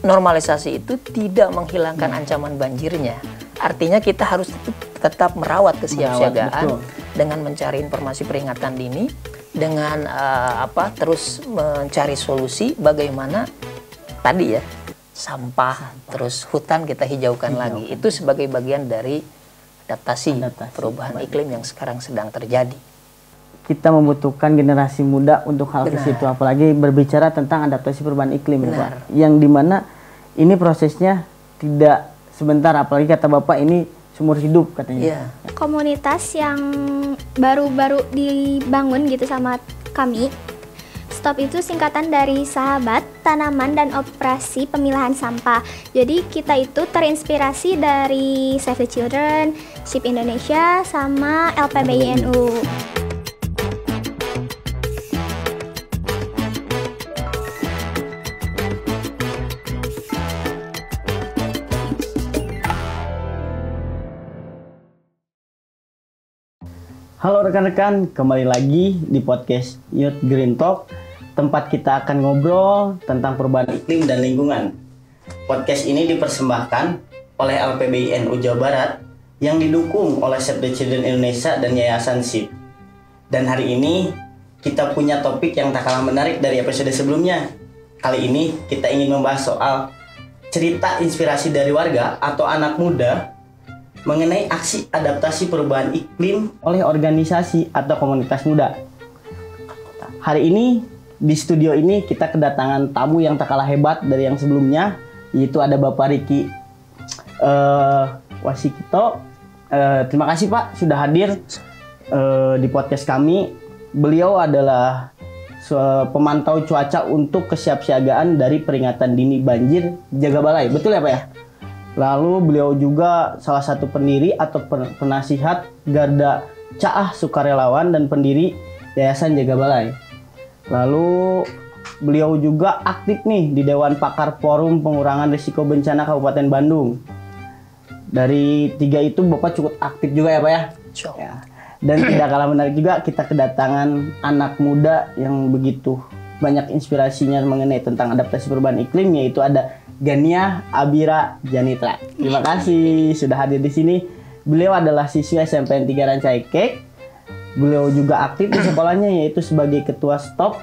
normalisasi itu tidak menghilangkan ancaman banjirnya. Artinya kita harus tetap merawat kesiapsiagaan dengan mencari informasi peringatan dini, dengan terus mencari solusi bagaimana tadi ya, sampah, terus hutan kita hijaukan lagi. Itu sebagai bagian dari adaptasi perubahan iklim yang sekarang sedang terjadi. Kita membutuhkan generasi muda untuk hal ke situ, apalagi berbicara tentang adaptasi perubahan iklim ya, Pak. Yang dimana ini prosesnya tidak sebentar, apalagi kata Bapak ini seumur hidup katanya. Komunitas yang baru-baru dibangun gitu sama kami. STOP itu singkatan dari Sahabat, Tanaman, dan Operasi Pemilahan Sampah. Jadi kita itu terinspirasi dari Save the Children, SHIP Indonesia, sama LPBINU. Halo rekan-rekan, kembali lagi di podcast Youth Green Talk, tempat kita akan ngobrol tentang perubahan iklim dan lingkungan. Podcast ini dipersembahkan oleh LPBINU Jawa Barat yang didukung oleh Save the Children Indonesia dan Yayasan SHIP. Dan hari ini kita punya topik yang tak kalah menarik dari episode sebelumnya. Kali ini kita ingin membahas soal cerita inspirasi dari warga atau anak muda mengenai aksi adaptasi perubahan iklim oleh organisasi atau komunitas muda. Hari ini di studio ini kita kedatangan tamu yang tak kalah hebat dari yang sebelumnya, yaitu ada Bapak Riki Wasikito. Terima kasih Pak sudah hadir di podcast kami. Beliau adalah pemantau cuaca untuk kesiapsiagaan dari peringatan dini banjir Jagabalai. Betul ya Pak ya? Lalu beliau juga salah satu pendiri atau penasihat Garda Caah Sukarelawan dan pendiri Yayasan Jagabalai. Lalu beliau juga aktif nih di Dewan Pakar Forum Pengurangan Risiko Bencana Kabupaten Bandung. Dari tiga itu Bapak cukup aktif juga ya Pak ya? Ya. Dan tidak kalah menarik juga kita kedatangan anak muda yang begitu banyak inspirasinya mengenai tentang adaptasi perubahan iklim, yaitu ada Gania Abira Janitra. Terima kasih sudah hadir di sini. Beliau adalah siswi SMPN 3 Rancaikek. Beliau juga aktif di sekolahnya yaitu sebagai ketua STOP,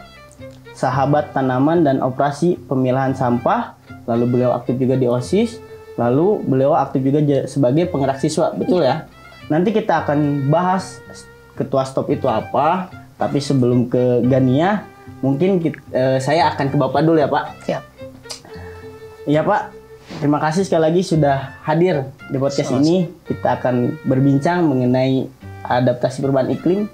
Sahabat Tanaman, dan Operasi Pemilahan Sampah. Lalu beliau aktif juga di OSIS. Lalu beliau aktif juga sebagai penggerak siswa. Betul ya? Nanti kita akan bahas ketua STOP itu apa. Tapi sebelum ke Gania, mungkin saya akan ke Bapak dulu ya Pak. Siap. Iya Pak, terima kasih sekali lagi sudah hadir di podcast ini. Kita akan berbincang mengenai adaptasi perubahan iklim,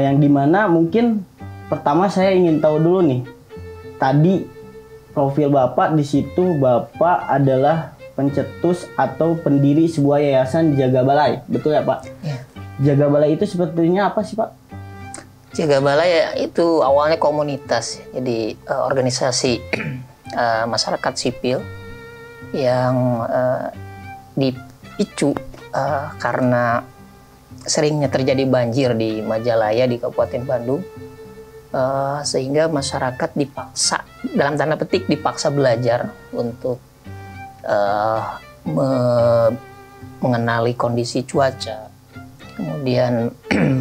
yang dimana mungkin pertama saya ingin tahu dulu nih. Tadi profil Bapak, di situ Bapak adalah pencetus atau pendiri sebuah yayasan Jagabalai, betul ya Pak? Ya. Jagabalai itu sebetulnya apa sih Pak? Jagabalai itu awalnya komunitas, jadi organisasi masyarakat sipil yang dipicu karena seringnya terjadi banjir di Majalaya di Kabupaten Bandung, sehingga masyarakat dipaksa, dalam tanda petik dipaksa belajar untuk mengenali kondisi cuaca, kemudian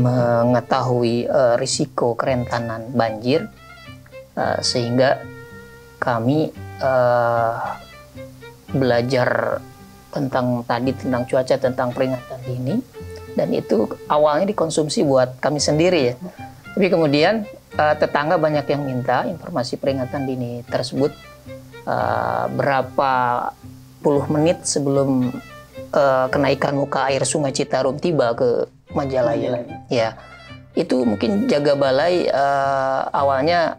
mengetahui risiko kerentanan banjir, sehingga kami belajar tentang cuaca, tentang peringatan dini, dan itu awalnya dikonsumsi buat kami sendiri ya. Tapi kemudian tetangga banyak yang minta informasi peringatan dini tersebut berapa puluh menit sebelum kenaikan muka air Sungai Citarum tiba ke Majalaya. Ya, itu mungkin Jagabalai awalnya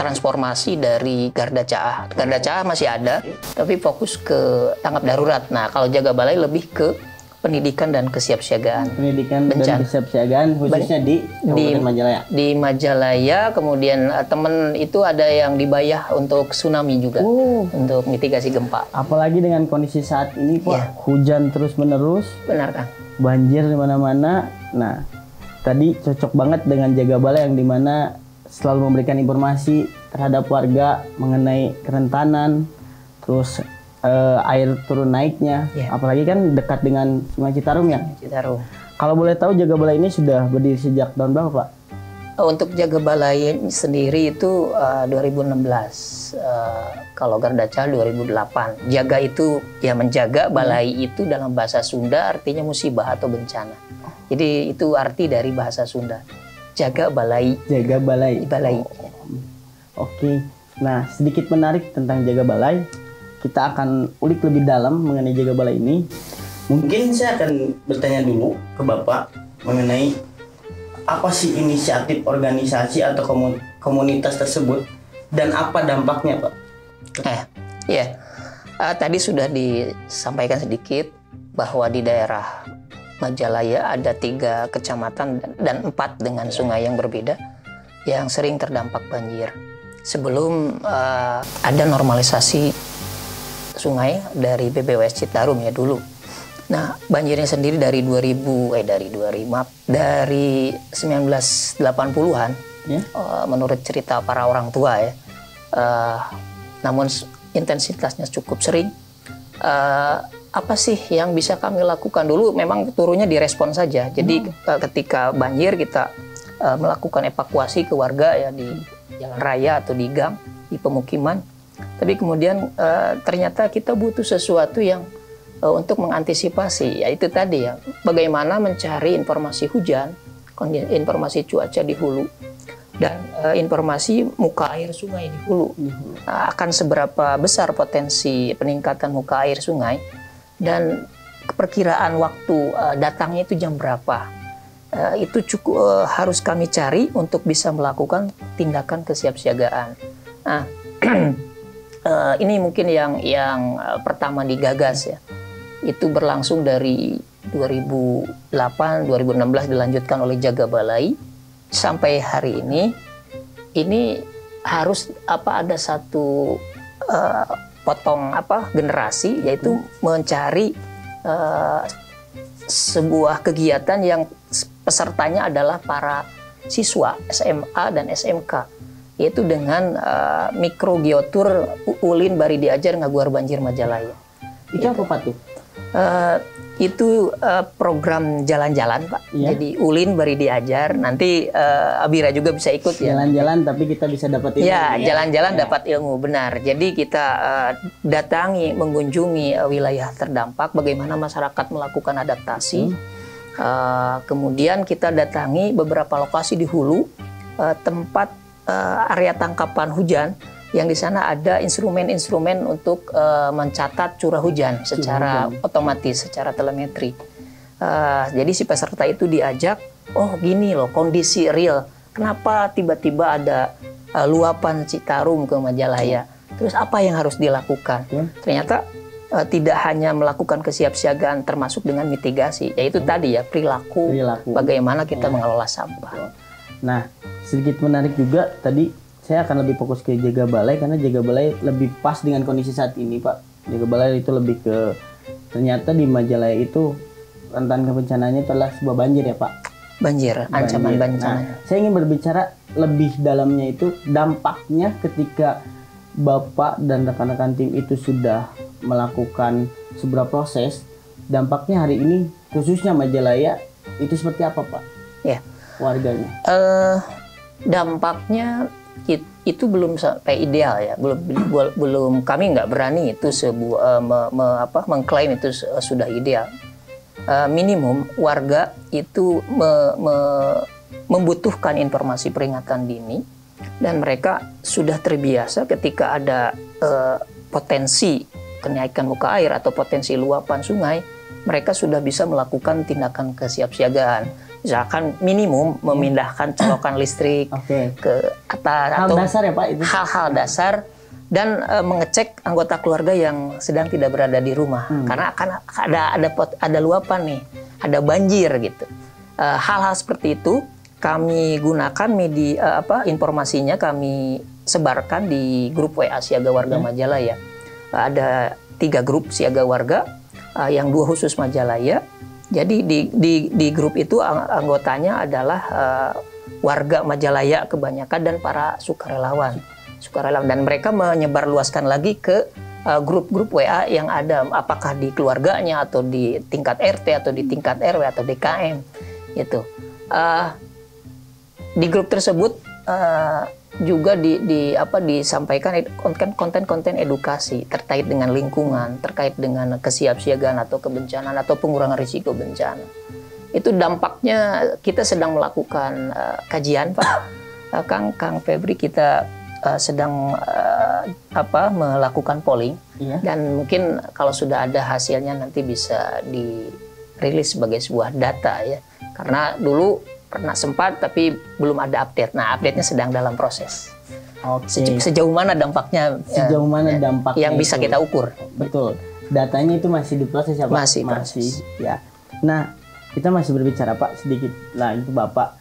transformasi dari Garda Caah. Garda Caah masih ada, tapi fokus ke tanggap darurat. Nah, kalau Jagabalai lebih ke pendidikan dan kesiapsiagaan. Pendidikan dan kesiapsiagaan khususnya di Kabupaten Majalaya. Di Majalaya, kemudian teman itu ada yang dibayah untuk tsunami juga, untuk mitigasi gempa. Apalagi dengan kondisi saat ini Pak, hujan terus menerus. Benar kan? Banjir di mana-mana. Nah, tadi cocok banget dengan Jagabalai yang dimana selalu memberikan informasi terhadap warga mengenai kerentanan, terus air turun naiknya, apalagi kan dekat dengan Sungai Citarum ya. Citarum. Kalau boleh tahu Jaga Balai ini sudah berdiri sejak tahun berapa, Pak? Untuk Jaga Balai sendiri itu 2016, kalau Gardacal 2008. Jaga itu ya menjaga, balai itu dalam bahasa Sunda artinya musibah atau bencana. Jadi itu arti dari bahasa Sunda. Jaga Balai. Jaga Balai. Balai. Oke. Nah, sedikit menarik tentang Jaga Balai. Kita akan ulik lebih dalam mengenai Jaga Balai ini. Mungkin saya akan bertanya dulu ke Bapak mengenai apa sih inisiatif organisasi atau komunitas tersebut dan apa dampaknya, Pak? Tadi sudah disampaikan sedikit bahwa di daerah Majalaya ada 3 kecamatan dan 4 dengan sungai yang berbeda yang sering terdampak banjir. Sebelum ada normalisasi sungai dari BBWS Citarum ya dulu. Nah, banjirnya sendiri dari 1980-an, menurut cerita para orang tua ya. Namun intensitasnya cukup sering. Apa sih yang bisa kami lakukan? Dulu memang turunnya direspon saja. Jadi ketika banjir kita melakukan evakuasi ke warga ya di jalan raya atau di gang, di pemukiman. Tapi kemudian ternyata kita butuh sesuatu yang untuk mengantisipasi, yaitu tadi ya, bagaimana mencari informasi hujan, informasi cuaca di hulu, dan informasi muka air sungai di hulu. Akan seberapa besar potensi peningkatan muka air sungai, dan perkiraan waktu datangnya itu jam berapa. Itu cukup harus kami cari untuk bisa melakukan tindakan kesiapsiagaan. Nah, ini mungkin yang pertama digagas ya. Itu berlangsung dari 2008-2016 dilanjutkan oleh Jaga Balai sampai hari ini. Ini harus ada satu potong generasi, yaitu mencari sebuah kegiatan yang pesertanya adalah para siswa SMA dan SMK, yaitu dengan mikrogeotur Ulin Bari Diajar Ngaguar Banjir Majalaya. Itu apa, Pak, tuh? Itu program jalan-jalan, Pak. Jadi Ulin Bari Diajar, nanti Abira juga bisa ikut ya. Jalan-jalan tapi kita bisa dapat ilmu. Ya, jalan-jalan dapat ilmu, benar. Jadi kita datangi, mengunjungi wilayah terdampak, bagaimana masyarakat melakukan adaptasi. Kemudian kita datangi beberapa lokasi di hulu, tempat area tangkapan hujan, yang di sana ada instrumen-instrumen untuk mencatat curah hujan secara otomatis, secara telemetri. Jadi si peserta itu diajak, oh gini loh kondisi real, kenapa tiba-tiba ada luapan Citarum ke Majalaya, terus apa yang harus dilakukan? Ternyata tidak hanya melakukan kesiapsiagaan termasuk dengan mitigasi, yaitu tadi ya perilaku. Bagaimana kita mengelola sampah. Nah, sedikit menarik juga tadi. Saya akan lebih fokus ke Jaga Balai karena Jaga Balai lebih pas dengan kondisi saat ini, Pak. Jaga Balai itu lebih ke, ternyata di Majalaya itu rentan kebencananya adalah sebuah banjir ya, Pak. Banjir, ancaman bencana. Nah, saya ingin berbicara lebih dalamnya itu dampaknya ketika Bapak dan rekan-rekan tim itu sudah melakukan sebuah proses. Dampaknya hari ini khususnya Majalaya itu seperti apa, Pak? Ya. Warganya. Dampaknya itu belum sampai ideal ya, belum kami nggak berani itu mengklaim itu sudah ideal. Minimum warga itu membutuhkan informasi peringatan dini, dan mereka sudah terbiasa ketika ada potensi kenaikan muka air atau potensi luapan sungai, mereka sudah bisa melakukan tindakan kesiapsiagaan. Misalkan minimum memindahkan colokan listrik ke atas, hal atau dasar ya, Pak, itu hal-hal dasar, dan mengecek anggota keluarga yang sedang tidak berada di rumah karena akan ada luapan nih, ada banjir gitu. Hal-hal seperti itu kami gunakan media informasinya kami sebarkan di grup WA Siaga Warga Majalaya. Ada 3 grup Siaga Warga, yang 2 khusus Majalaya. Jadi di grup itu anggotanya adalah warga Majalaya kebanyakan dan para sukarelawan. sukarelawan, dan mereka menyebarluaskan lagi ke grup-grup WA yang ada, apakah di keluarganya atau di tingkat RT atau di tingkat RW atau DKM gitu. Di grup tersebut juga disampaikan konten-konten edukasi terkait dengan lingkungan, terkait dengan kesiapsiagaan atau kebencanaan atau pengurangan risiko bencana. Itu dampaknya kita sedang melakukan kajian, Pak. Kang Febri, kita sedang melakukan polling, dan mungkin kalau sudah ada hasilnya nanti bisa dirilis sebagai sebuah data ya. Karena dulu pernah sempat tapi belum ada update. Nah, update-nya sedang dalam proses. Sejauh mana dampaknya? Sejauh mana dampaknya yang bisa kita ukur? Betul. Datanya itu masih diproses ya, Pak? Masih. Ya. Nah, kita masih berbicara, Pak, sedikit lagi ke Bapak.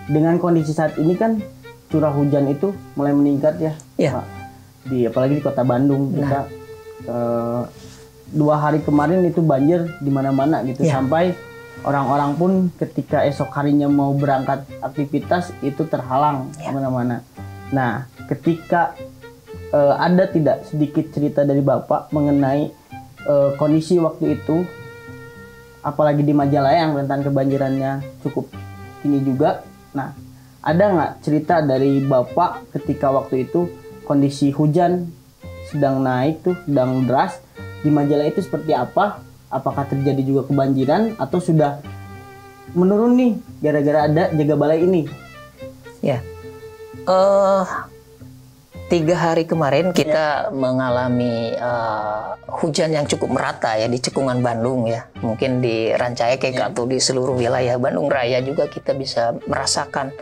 Dengan kondisi saat ini kan curah hujan itu mulai meningkat ya, Pak. Apalagi di Kota Bandung kita 2 hari kemarin itu banjir di mana-mana gitu, sampai orang-orang pun ketika esok harinya mau berangkat aktivitas itu terhalang kemana-mana. Nah, ketika ada tidak sedikit cerita dari Bapak mengenai kondisi waktu itu, apalagi di Majalaya yang rentan kebanjirannya cukup tinggi juga. Nah, ada nggak cerita dari Bapak ketika waktu itu kondisi hujan sedang naik tuh, sedang deras di Majalaya itu seperti apa? Apakah terjadi juga kebanjiran atau sudah menurun nih gara-gara ada jaga balai ini? Ya, 3 hari kemarin kita mengalami hujan yang cukup merata ya di cekungan Bandung ya. Mungkin di Rancaekek atau di seluruh wilayah Bandung Raya juga kita bisa merasakan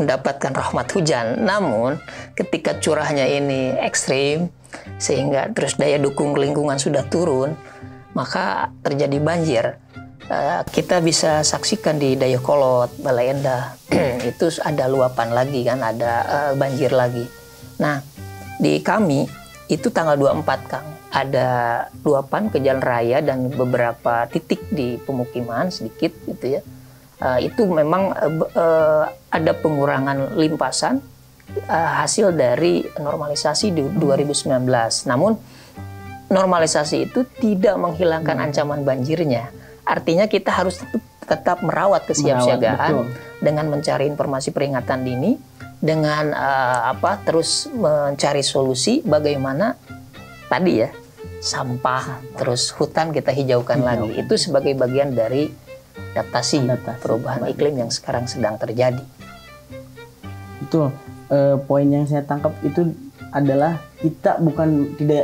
mendapatkan rahmat hujan. Namun ketika curahnya ini ekstrim sehingga terus daya dukung lingkungan sudah turun, maka terjadi banjir. Kita bisa saksikan di Dayakolot, Balai Endah, itu ada luapan lagi kan, ada banjir lagi. Nah, di kami itu tanggal 24, Kang, ada luapan ke jalan raya dan beberapa titik di pemukiman sedikit gitu ya. Itu memang ada pengurangan limpasan hasil dari normalisasi di 2019. Namun normalisasi itu tidak menghilangkan ancaman banjirnya. Artinya kita harus tetap merawat kesiapsiagaan dengan mencari informasi peringatan dini, dengan terus mencari solusi bagaimana tadi ya, sampah terus hutan kita hijaukan lagi. Itu sebagai bagian dari adaptasi perubahan iklim yang sekarang sedang terjadi. Betul. Poin yang saya tangkap itu adalah kita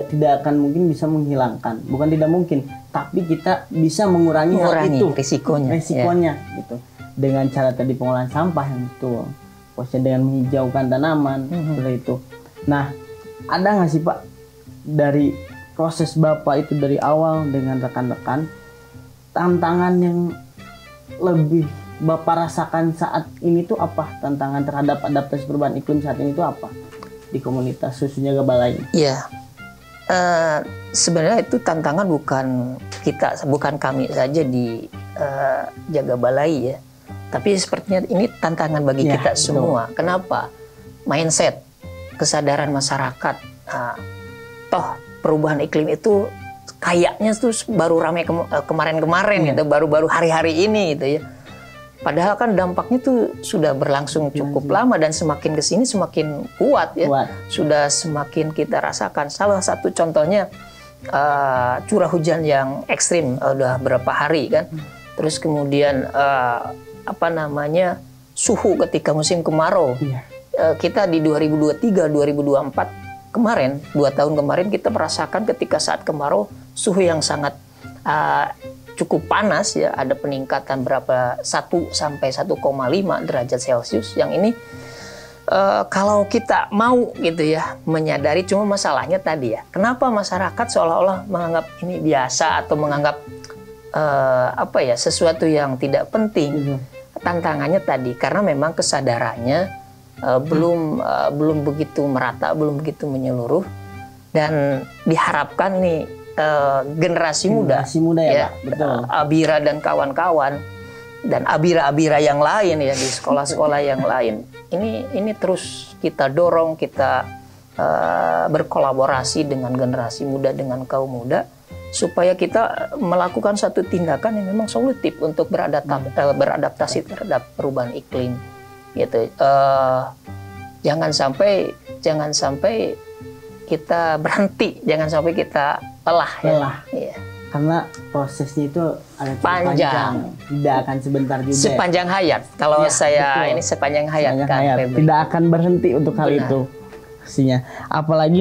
tidak akan mungkin bisa menghilangkan, bukan tidak mungkin, tapi kita bisa mengurangi hal itu, risikonya gitu, dengan cara tadi pengolahan sampah yang betul, dengan menghijaukan tanaman seperti itu. Nah, ada nggak sih Pak dari proses Bapak itu dari awal dengan rekan-rekan, tantangan yang lebih Bapak rasakan saat ini tuh apa? Tantangan terhadap adaptasi perubahan iklim saat ini tuh apa? Di komunitas khususnya Jaga Balai. Iya, sebenarnya itu tantangan bukan kami saja di Jaga Balai ya, tapi sepertinya ini tantangan bagi kita semua. Kenapa? Mindset, kesadaran masyarakat. Toh perubahan iklim itu kayaknya tuh baru ramai kemarin-kemarin gitu, baru-baru hari-hari ini gitu ya. Padahal kan dampaknya tuh sudah berlangsung cukup lama dan semakin kesini semakin kuat ya. Sudah semakin kita rasakan. Salah satu contohnya curah hujan yang ekstrim udah berapa hari kan. Terus kemudian suhu ketika musim kemarau. Kita di 2023-2024 kemarin, 2 tahun kemarin kita merasakan ketika saat kemarau suhu yang sangat cukup panas ya, ada peningkatan berapa 1 sampai 1,5 derajat Celcius. Yang ini kalau kita mau gitu ya menyadari, cuma masalahnya tadi ya, kenapa masyarakat seolah-olah menganggap ini biasa atau menganggap sesuatu yang tidak penting. Tantangannya tadi karena memang kesadarannya belum begitu merata, belum begitu menyeluruh, dan diharapkan nih generasi muda ya, Pak. Betul. Abira dan kawan-kawan dan abira-abira yang lain ya di sekolah-sekolah yang lain. Ini terus kita dorong, kita berkolaborasi dengan generasi muda, dengan kaum muda, supaya kita melakukan satu tindakan yang memang solutif untuk beradaptasi terhadap perubahan iklim gitu. Jangan sampai kita berhenti, jangan sampai kita lelah. Ya. Karena prosesnya itu agak panjang, tidak akan sebentar juga. Sepanjang hayat. Kalau saya betul. Ini sepanjang hayat kan. Tidak akan berhenti untuk hal itu. Pastinya. Apalagi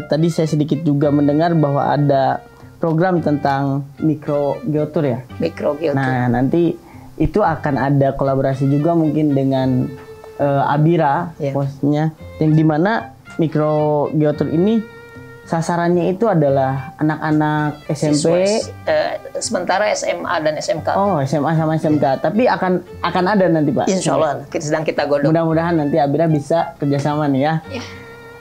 tadi saya sedikit juga mendengar bahwa ada program tentang mikrogeotur ya. Mikrogeotur. Nah, nanti itu akan ada kolaborasi juga mungkin dengan Abira, posnya, yang dimana mikrogeotur ini sasarannya itu adalah anak-anak SMP, sementara SMA dan SMK. Oh, SMA sama SMK. Tapi akan ada nanti, Pak. Insya Allah, sedang kita godok. Mudah-mudahan nanti Abira bisa kerjasama nih ya.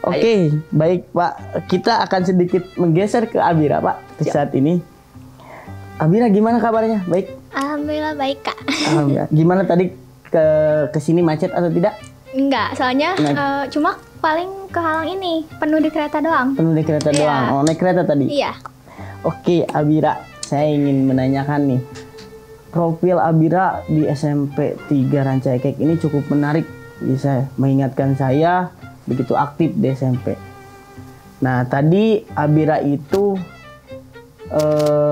Oke, baik Pak. Kita akan sedikit menggeser ke Abira, Pak, saat ini. Abira, gimana kabarnya? Baik? Alhamdulillah baik, Kak. Alhamdulillah. Gimana tadi ke sini macet atau tidak? Enggak, soalnya cuma paling kehalang ini, penuh di kereta doang. Penuh di kereta doang. Oh, naik kereta tadi? Iya. Oke, Abira, saya ingin menanyakan nih. Profil Abira di SMP 3 Rancaikek ini cukup menarik. Bisa mengingatkan saya begitu aktif di SMP. Nah, tadi Abira itu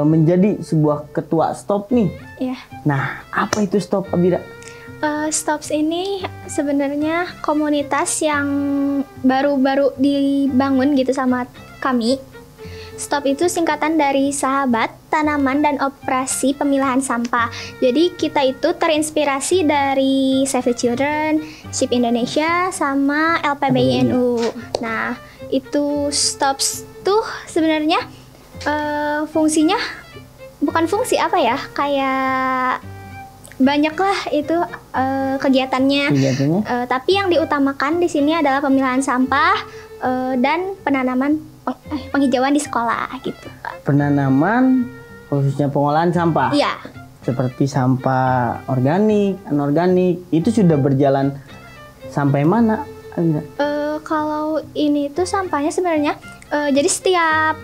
menjadi sebuah ketua STOP nih. Iya. Nah, apa itu STOP, Abira? STOPS ini sebenarnya komunitas yang baru-baru dibangun gitu sama kami. STOP itu singkatan dari Sahabat, Tanaman, dan Operasi Pemilahan Sampah. Jadi kita itu terinspirasi dari Save the Children, SHIP Indonesia, sama LPBINU. Nah, itu STOPS tuh sebenarnya fungsinya bukan fungsi apa ya, kayak banyak lah itu kegiatannya. Tapi yang diutamakan di sini adalah pemilahan sampah dan penanaman penghijauan di sekolah gitu. Penanaman khususnya pengolahan sampah. Iya. Seperti sampah organik, anorganik, itu sudah berjalan sampai mana? Kalau ini tuh sampahnya sebenarnya jadi setiap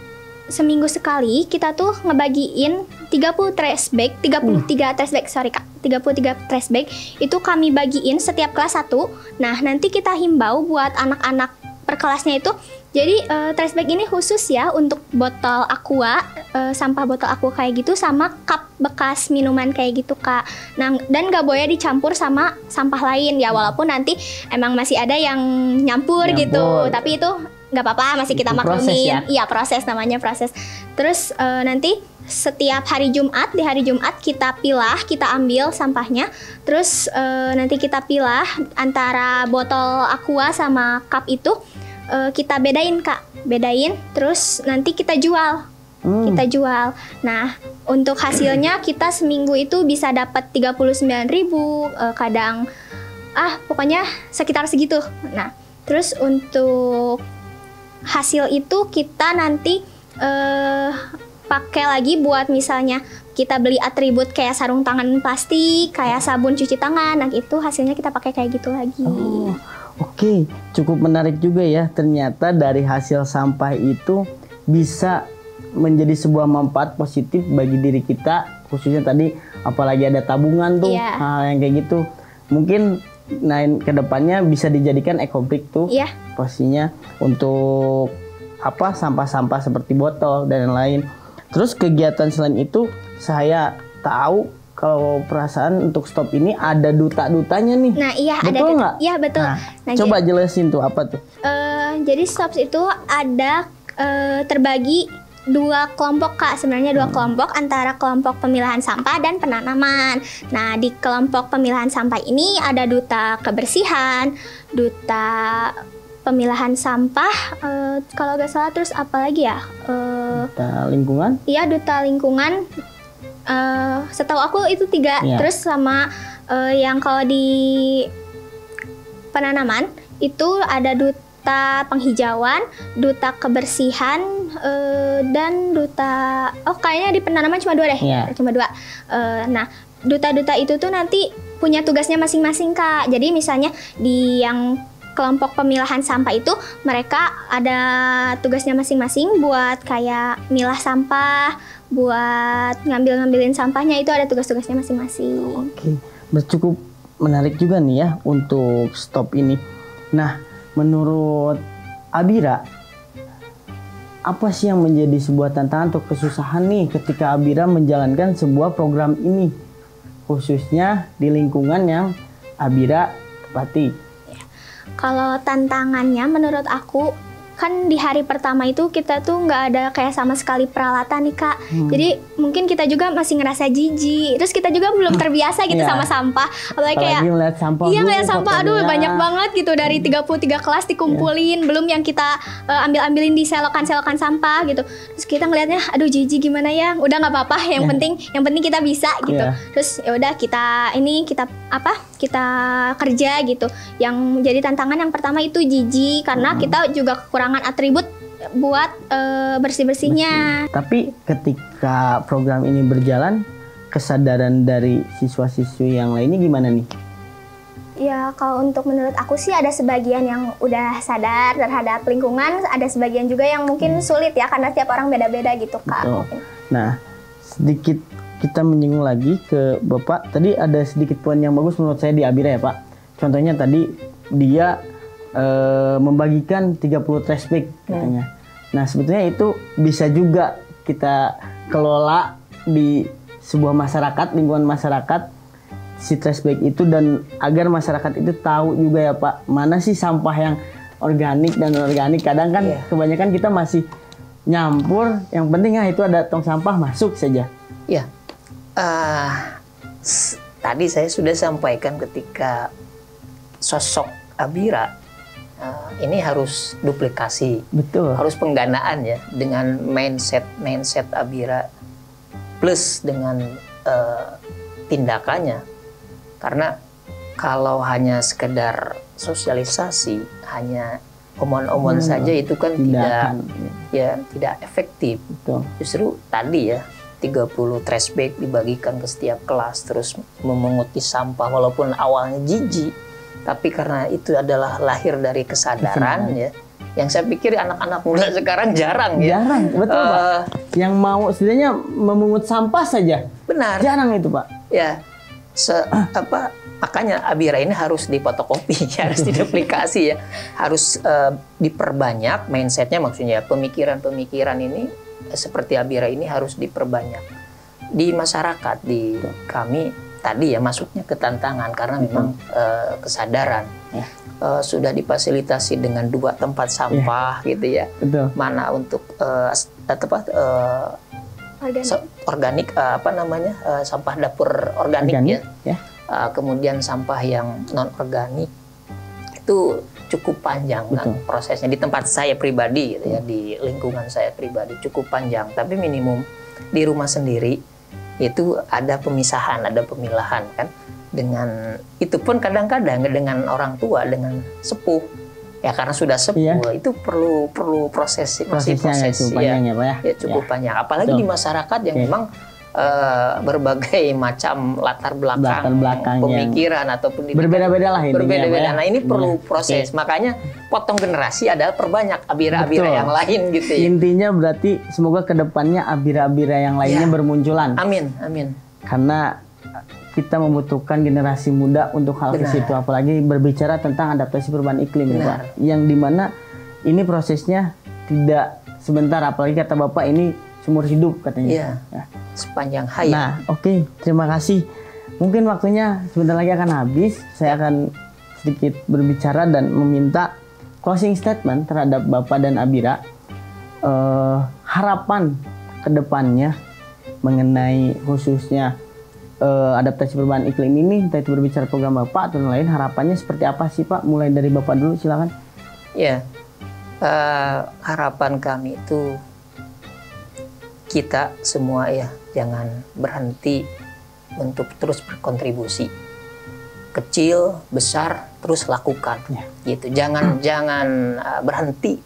seminggu sekali kita tuh ngebagiin 30 trash bag, 33 trash bag, sorry Kak, 33 trash bag itu kami bagiin setiap kelas 1. Nah, nanti kita himbau buat anak-anak per kelasnya itu. Jadi trash bag ini khusus ya untuk botol aqua, sampah botol aqua kayak gitu, sama cup bekas minuman kayak gitu Kak. Nah, dan gak boleh dicampur sama sampah lain ya, walaupun nanti emang masih ada yang nyampur. Gitu, tapi itu nggak apa-apa, masih kita maklumin. Iya, proses namanya proses. Terus nanti setiap hari Jumat, di hari Jumat kita pilah, kita ambil sampahnya. Terus nanti kita pilah antara botol aqua sama cup itu, kita bedain Kak, bedain. Terus nanti kita jual. Kita jual. Nah, untuk hasilnya kita seminggu itu bisa dapat 39.000, kadang pokoknya sekitar segitu. Nah, terus untuk hasil itu kita nanti pakai lagi buat misalnya kita beli atribut kayak sarung tangan plastik, kayak sabun cuci tangan. Nah, itu hasilnya kita pakai kayak gitu lagi. Oke, cukup menarik juga ya. Ternyata dari hasil sampah itu bisa menjadi sebuah manfaat positif bagi diri kita, khususnya tadi apalagi ada tabungan tuh, hal yang kayak gitu. Mungkin kedepannya bisa dijadikan ekobrik tuh, pastinya untuk sampah-sampah seperti botol dan lain. Terus kegiatan selain itu, saya tahu kalau perasaan untuk STOP ini ada duta-dutanya nih. Nah, iya, betul nggak? Iya, betul. Nah, coba jelasin tuh apa tuh? Jadi STOP itu ada terbagi 2 kelompok Kak, sebenarnya 2 kelompok, antara kelompok pemilahan sampah dan penanaman. Nah, di kelompok pemilahan sampah ini ada duta kebersihan, duta pemilahan sampah, kalau nggak salah, terus apa lagi ya? Duta lingkungan? Iya, duta lingkungan. Setahu aku itu 3. Terus sama yang kalau di penanaman itu ada duta penghijauan, duta kebersihan, dan duta kayaknya di penanaman cuma 2 deh, cuma 2. Nah, duta-duta itu tuh nanti punya tugasnya masing-masing Kak. Jadi misalnya di yang kelompok pemilahan sampah itu mereka ada tugasnya masing-masing buat kayak milah sampah, buat ngambil-ngambilin sampahnya itu ada tugas-tugasnya masing-masing. Oke, cukup menarik juga nih ya untuk stop ini. Nah, menurut Abira, apa sih yang menjadi sebuah tantangan atau kesusahan nih ketika Abira menjalankan sebuah program ini, khususnya di lingkungan yang Abira tepati? Kalau tantangannya menurut aku kan di hari pertama itu kita tuh nggak ada kayak sama sekali peralatan nih Kak. Jadi mungkin kita juga masih ngerasa jijik. Terus kita juga belum terbiasa gitu sama sampah. Apalagi kayak ngeliat sampah. Iya ngeliat sampah, aduh banyak banget gitu dari 33 kelas dikumpulin. Belum yang kita ambil-ambilin di selokan-selokan sampah gitu. Terus kita ngeliatnya aduh jijik gimana ya. Udah nggak apa-apa, yang penting kita bisa gitu. Terus ya udah kita kerja gitu. Yang jadi tantangan yang pertama itu jijik karena kita juga kekurangan atribut buat bersih-bersihnya. Tapi ketika program ini berjalan, kesadaran dari siswa-siswi yang lainnya gimana nih? Ya kalau untuk menurut aku sih ada sebagian yang udah sadar terhadap lingkungan, ada sebagian juga yang mungkin sulit ya karena setiap orang beda-beda gitu Kak. Nah, sedikit kita menyinggung lagi ke Bapak. Tadi ada sedikit poin yang bagus menurut saya di Abira ya Pak. Contohnya tadi dia membagikan 30 trash bag katanya. Nah sebetulnya itu bisa juga kita kelola di sebuah masyarakat, lingkungan masyarakat, si trash bag itu, dan agar masyarakat itu tahu juga ya Pak, mana sih sampah yang organik dan organik. Kadang kan kebanyakan kita masih nyampur, yang penting itu ada tong sampah masuk saja. Ya, tadi saya sudah sampaikan ketika sosok Abira ini harus duplikasi, betul, harus pengganaan ya dengan mindset Abira plus dengan tindakannya. Karena kalau hanya sekedar sosialisasi, hanya omong-omong saja itu kan tidak efektif. Betul. Justru tadi ya 30 trash bag dibagikan ke setiap kelas, terus memunguti sampah walaupun awalnya jijik, tapi karena itu adalah lahir dari kesadaran ya. Yang saya pikir anak-anak muda sekarang jarang ya. Jarang, betul Pak. Yang mau setidaknya memungut sampah saja. Benar. Jarang itu Pak. Ya, makanya Abira ini harus difotokopi, harus diduplikasi ya, harus diperbanyak mindsetnya, maksudnya pemikiran-pemikiran ini seperti Abira ini harus diperbanyak di masyarakat, di kami. Tadi ya masuknya ke tantangan karena memang kesadaran sudah difasilitasi dengan 2 tempat sampah gitu ya. Betul. Mana untuk organik sampah dapur organik ya. Kemudian sampah yang non organik itu cukup panjang kan prosesnya di tempat saya pribadi gitu ya, di lingkungan saya pribadi cukup panjang. Tapi minimum di rumah sendiri itu ada pemisahan, ada pemilahan kan. Dengan itu pun kadang-kadang dengan orang tua, dengan sepuh ya, karena sudah sepuh itu perlu proses ya, cukup panjang. Apalagi di masyarakat yang memang berbagai macam latar belakang pemikiran ataupun berbeda-beda lah intinya. Berbeda-beda. Nah ini perlu proses. Makanya potong generasi adalah perbanyak Abira-Abira yang lain gitu ya. Intinya berarti semoga kedepannya Abira-Abira yang lainnya bermunculan. Amin. Karena kita membutuhkan generasi muda untuk hal ke situ, apalagi berbicara tentang adaptasi perubahan iklim ya Pak. Yang dimana ini prosesnya tidak sebentar, apalagi kata Bapak ini seumur hidup katanya. Ya. Sepanjang hayat. Nah, oke, terima kasih. Mungkin waktunya sebentar lagi akan habis. Saya akan sedikit berbicara dan meminta closing statement terhadap Bapak dan Abira. Harapan kedepannya mengenai khususnya adaptasi perubahan iklim ini, entah itu berbicara program Bapak atau yang lain, harapannya seperti apa sih Pak? Mulai dari Bapak dulu, silakan. Ya, harapan kami itu kita semua ya jangan berhenti untuk terus berkontribusi, kecil besar terus lakukan gitu. Jangan berhenti,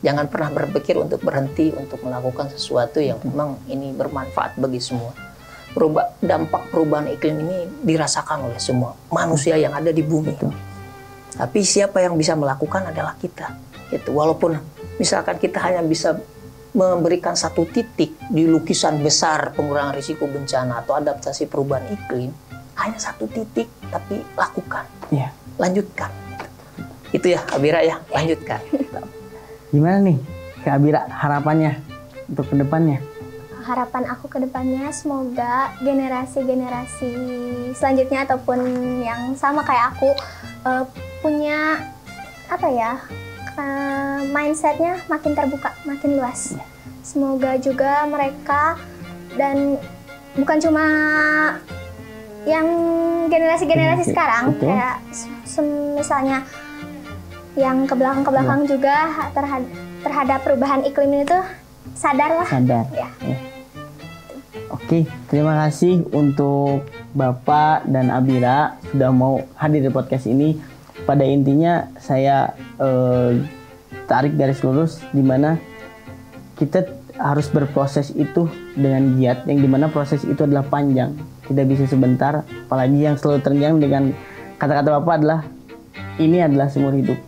jangan pernah berpikir untuk berhenti untuk melakukan sesuatu yang memang ini bermanfaat bagi semua. dampak perubahan iklim ini dirasakan oleh semua manusia yang ada di bumi. Tapi siapa yang bisa melakukan adalah kita. Gitu. Walaupun misalkan kita hanya bisa memberikan satu titik di lukisan besar pengurangan risiko bencana atau adaptasi perubahan iklim, hanya satu titik, tapi lakukan, lanjutkan. Itu ya, Abira ya, lanjutkan. Gimana nih, Kak Abira, harapannya untuk kedepannya? Harapan aku ke depannya semoga generasi-generasi selanjutnya ataupun yang sama kayak aku punya mindsetnya makin terbuka, makin luas. Semoga juga mereka, dan bukan cuma yang generasi-generasi sekarang, kayak misalnya yang ke belakang juga terhadap perubahan iklim ini tuh sadar. Ya. Oke, terima kasih untuk Bapak dan Abira sudah mau hadir di podcast ini. Pada intinya saya tarik garis lurus di mana kita harus berproses itu dengan giat, yang dimana proses itu adalah panjang, tidak bisa sebentar. Apalagi yang selalu terngiang dengan kata-kata Bapak adalah ini adalah seumur hidup.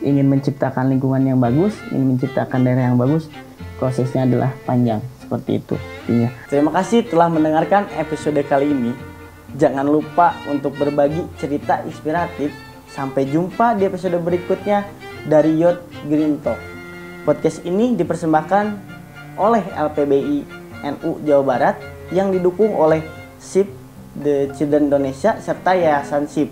Ingin menciptakan lingkungan yang bagus, ingin menciptakan daerah yang bagus, prosesnya adalah panjang. Seperti itu intinya. Terima kasih telah mendengarkan episode kali ini. Jangan lupa untuk berbagi cerita inspiratif. Sampai jumpa di episode berikutnya dari Youth Green Talk. Podcast ini dipersembahkan oleh LPBI NU Jawa Barat yang didukung oleh Save the Children Indonesia serta Yayasan SIP.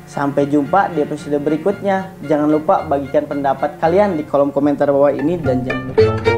Sampai jumpa di episode berikutnya. Jangan lupa bagikan pendapat kalian di kolom komentar bawah ini dan jangan lupa